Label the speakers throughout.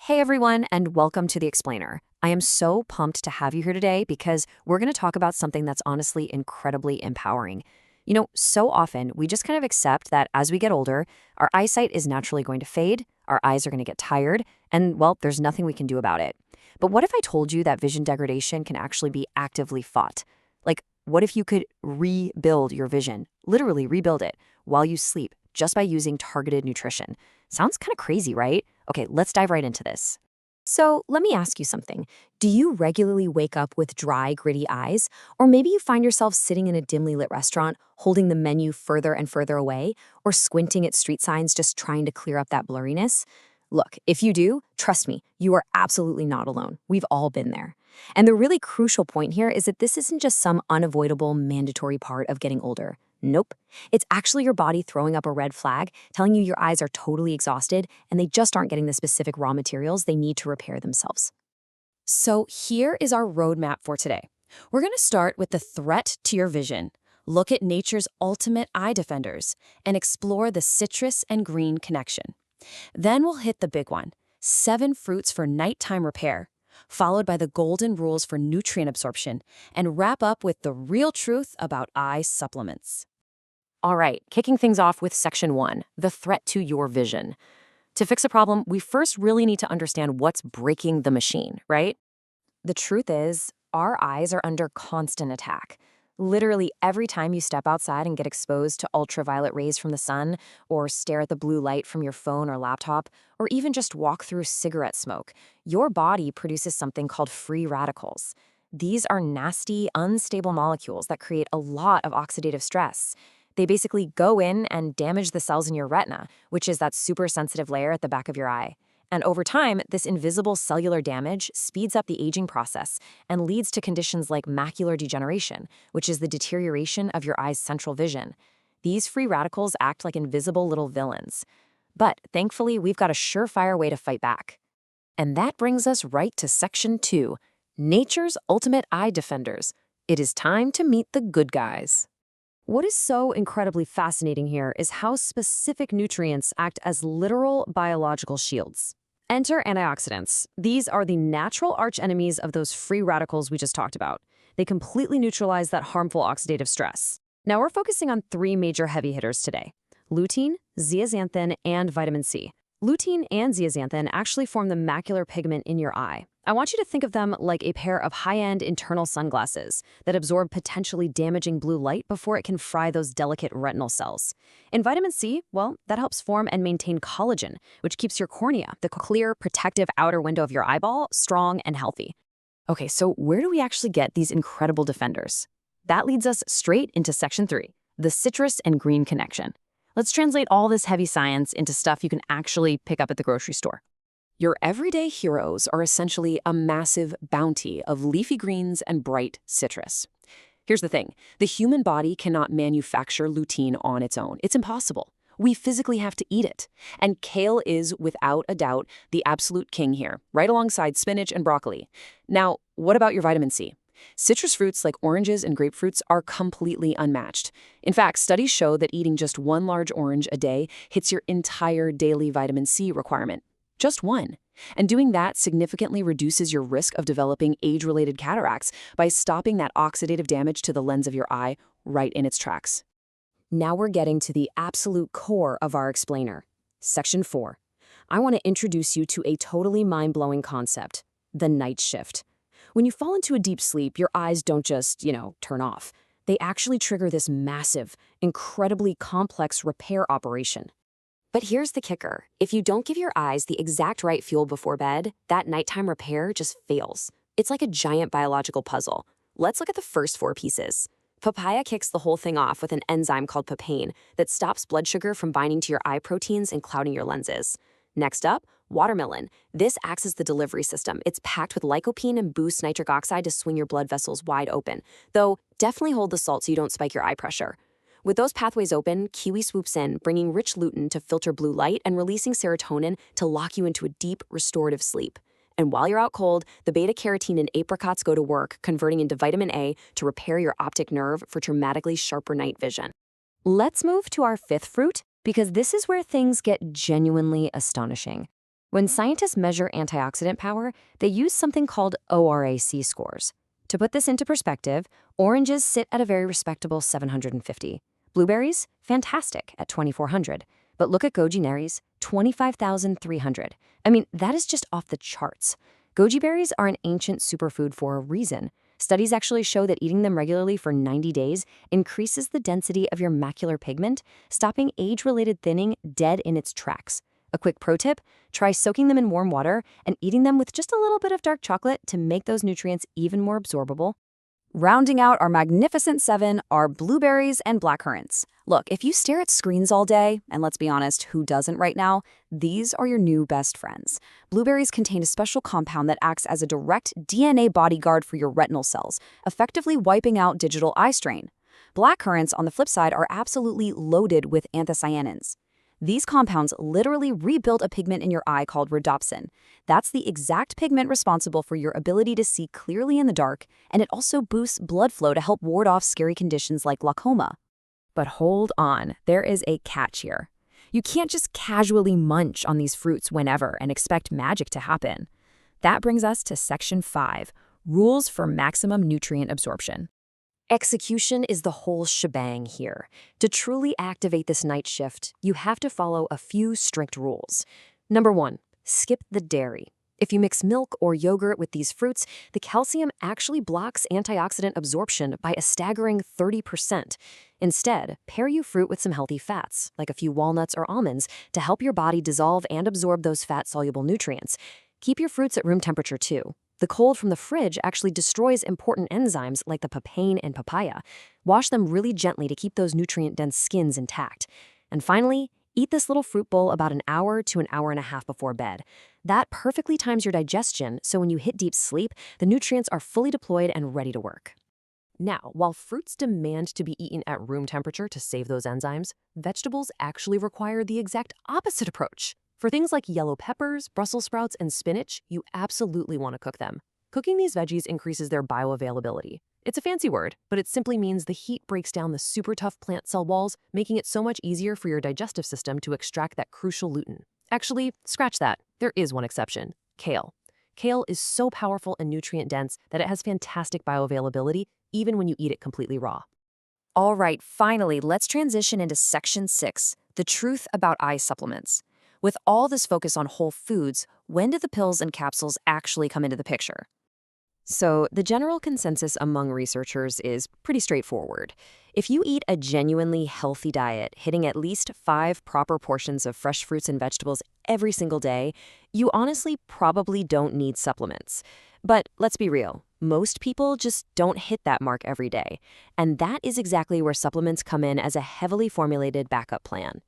Speaker 1: Hey everyone, and welcome to The Explainer. I am so pumped to have you here today because we're going to talk about something that's honestly incredibly empowering. So often we just kind of accept that as we get older, our eyesight is naturally going to fade, our eyes are going to get tired, and well, there's nothing we can do about it. But what if I told you that vision degradation can actually be actively fought? Like, what if you could rebuild your vision, literally rebuild it, while you sleep, just by using targeted nutrition? Sounds kind of crazy, right? Okay, let's dive right into this. So let me ask you something. Do you regularly wake up with dry, gritty eyes? Or maybe you find yourself sitting in a dimly lit restaurant, holding the menu further and further away, or squinting at street signs just trying to clear up that blurriness? Look, if you do, trust me, you are absolutely not alone. We've all been there. And the really crucial point here is that this isn't just some unavoidable, mandatory part of getting older. Nope. It's actually your body throwing up a red flag, telling you your eyes are totally exhausted and they just aren't getting the specific raw materials they need to repair themselves. So here is our roadmap for today. We're going to start with the threat to your vision, look at nature's ultimate eye defenders, and explore the citrus and green connection. Then we'll hit the big one, 7 fruits for nighttime repair, followed by the golden rules for nutrient absorption, and wrap up with the real truth about eye supplements. All right, kicking things off with section 1, the threat to your vision. To fix a problem, we first really need to understand what's breaking the machine, right? The truth is, our eyes are under constant attack. Literally every time you step outside and get exposed to ultraviolet rays from the sun, or stare at the blue light from your phone or laptop, or even just walk through cigarette smoke, your body produces something called free radicals. These are nasty, unstable molecules that create a lot of oxidative stress. They basically go in and damage the cells in your retina, which is that super sensitive layer at the back of your eye. And over time, this invisible cellular damage speeds up the aging process and leads to conditions like macular degeneration, which is the deterioration of your eye's central vision. These free radicals act like invisible little villains. But thankfully, we've got a surefire way to fight back. And that brings us right to section 2, nature's ultimate eye defenders. It is time to meet the good guys. What is so incredibly fascinating here is how specific nutrients act as literal biological shields. Enter antioxidants. These are the natural archenemies of those free radicals we just talked about. They completely neutralize that harmful oxidative stress. Now we're focusing on 3 major heavy hitters today: lutein, zeaxanthin, and vitamin C. Lutein and zeaxanthin actually form the macular pigment in your eye. I want you to think of them like a pair of high-end internal sunglasses that absorb potentially damaging blue light before it can fry those delicate retinal cells. And vitamin C, well, that helps form and maintain collagen, which keeps your cornea, the clear, protective outer window of your eyeball, strong and healthy. Okay, so where do we actually get these incredible defenders? That leads us straight into section 3, the citrus and green connection. Let's translate all this heavy science into stuff you can actually pick up at the grocery store. Your everyday heroes are essentially a massive bounty of leafy greens and bright citrus. Here's the thing. The human body cannot manufacture lutein on its own. It's impossible. We physically have to eat it. And kale is, without a doubt, the absolute king here, right alongside spinach and broccoli. Now, what about your vitamin C? Citrus fruits like oranges and grapefruits are completely unmatched. In fact, studies show that eating just 1 large orange a day hits your entire daily vitamin C requirement. Just 1. And doing that significantly reduces your risk of developing age-related cataracts by stopping that oxidative damage to the lens of your eye right in its tracks. Now we're getting to the absolute core of our explainer. Section 4. I want to introduce you to a totally mind-blowing concept: the night shift. When you fall into a deep sleep, your eyes don't just, turn off. They actually trigger this massive, incredibly complex repair operation. But here's the kicker. If you don't give your eyes the exact right fuel before bed, that nighttime repair just fails. It's like a giant biological puzzle. Let's look at the first 4 pieces. Papaya kicks the whole thing off with an enzyme called papain that stops blood sugar from binding to your eye proteins and clouding your lenses. Next up, watermelon. This acts as the delivery system. It's packed with lycopene and boosts nitric oxide to swing your blood vessels wide open. Though, definitely hold the salt so you don't spike your eye pressure. With those pathways open, kiwi swoops in, bringing rich lutein to filter blue light and releasing serotonin to lock you into a deep, restorative sleep. And while you're out cold, the beta-carotene in apricots go to work, converting into vitamin A to repair your optic nerve for dramatically sharper night vision. Let's move to our 5th fruit, because this is where things get genuinely astonishing. When scientists measure antioxidant power, they use something called ORAC scores. To put this into perspective, oranges sit at a very respectable 750. Blueberries? Fantastic at 2,400. But look at goji berries, 25,300. I mean, that is just off the charts. Goji berries are an ancient superfood for a reason. Studies actually show that eating them regularly for 90 days increases the density of your macular pigment, stopping age-related thinning dead in its tracks. A quick pro tip, try soaking them in warm water and eating them with just a little bit of dark chocolate to make those nutrients even more absorbable. Rounding out our magnificent 7 are blueberries and blackcurrants. Look, if you stare at screens all day, and let's be honest, who doesn't right now, these are your new best friends. Blueberries contain a special compound that acts as a direct DNA bodyguard for your retinal cells, effectively wiping out digital eye strain. Blackcurrants, on the flip side, are absolutely loaded with anthocyanins. These compounds literally rebuild a pigment in your eye called rhodopsin. That's the exact pigment responsible for your ability to see clearly in the dark, and it also boosts blood flow to help ward off scary conditions like glaucoma. But hold on, there is a catch here. You can't just casually munch on these fruits whenever and expect magic to happen. That brings us to Section 5, Rules for Maximum Nutrient Absorption. Execution is the whole shebang here. To truly activate this night shift, you have to follow a few strict rules. Number 1, skip the dairy. If you mix milk or yogurt with these fruits, the calcium actually blocks antioxidant absorption by a staggering 30%. Instead, pair your fruit with some healthy fats, like a few walnuts or almonds, to help your body dissolve and absorb those fat-soluble nutrients. Keep your fruits at room temperature too. The cold from the fridge actually destroys important enzymes like the papain and papaya. Wash them really gently to keep those nutrient-dense skins intact. And finally, eat this little fruit bowl about an hour to an hour and a half before bed. That perfectly times your digestion, so when you hit deep sleep, the nutrients are fully deployed and ready to work. Now, while fruits demand to be eaten at room temperature to save those enzymes, vegetables actually require the exact opposite approach. For things like yellow peppers, Brussels sprouts, and spinach, you absolutely want to cook them. Cooking these veggies increases their bioavailability. It's a fancy word, but it simply means the heat breaks down the super tough plant cell walls, making it so much easier for your digestive system to extract that crucial lutein. Actually, scratch that. There is one exception: kale. Kale is so powerful and nutrient-dense that it has fantastic bioavailability, even when you eat it completely raw. All right, finally, let's transition into Section 6, the truth about eye supplements. With all this focus on whole foods, when do the pills and capsules actually come into the picture? So, the general consensus among researchers is pretty straightforward. If you eat a genuinely healthy diet, hitting at least 5 proper portions of fresh fruits and vegetables every single day, you honestly probably don't need supplements. But let's be real, most people just don't hit that mark every day. And that is exactly where supplements come in as a heavily formulated backup plan.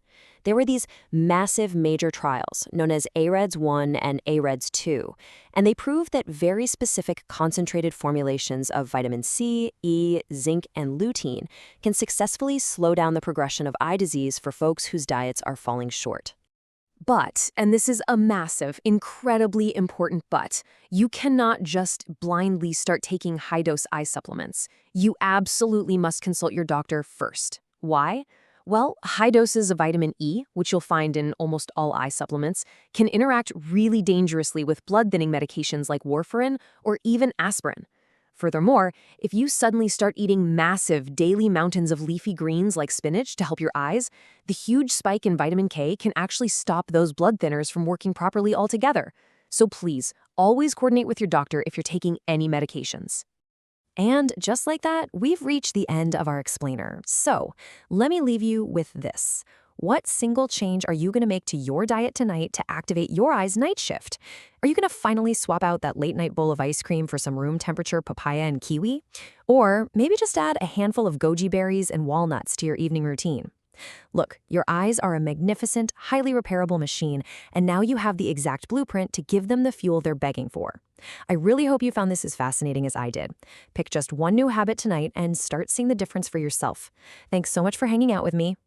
Speaker 1: There were these massive major trials known as AREDS-1 and AREDS-2, and they proved that very specific concentrated formulations of vitamin C, E, zinc, and lutein can successfully slow down the progression of eye disease for folks whose diets are falling short. But, and this is a massive, incredibly important but, you cannot just blindly start taking high-dose eye supplements. You absolutely must consult your doctor first. Why? Well, high doses of vitamin E, which you'll find in almost all eye supplements, can interact really dangerously with blood-thinning medications like warfarin or even aspirin. Furthermore, if you suddenly start eating massive daily mountains of leafy greens like spinach to help your eyes, the huge spike in vitamin K can actually stop those blood thinners from working properly altogether. So please, always coordinate with your doctor if you're taking any medications. And just like that, we've reached the end of our explainer. So let me leave you with this. What single change are you going to make to your diet tonight to activate your eye's night shift? Are you going to finally swap out that late-night bowl of ice cream for some room-temperature papaya and kiwi? Or maybe just add a handful of goji berries and walnuts to your evening routine? Look, your eyes are a magnificent, highly repairable machine, and now you have the exact blueprint to give them the fuel they're begging for. I really hope you found this as fascinating as I did. Pick just one new habit tonight and start seeing the difference for yourself. Thanks so much for hanging out with me.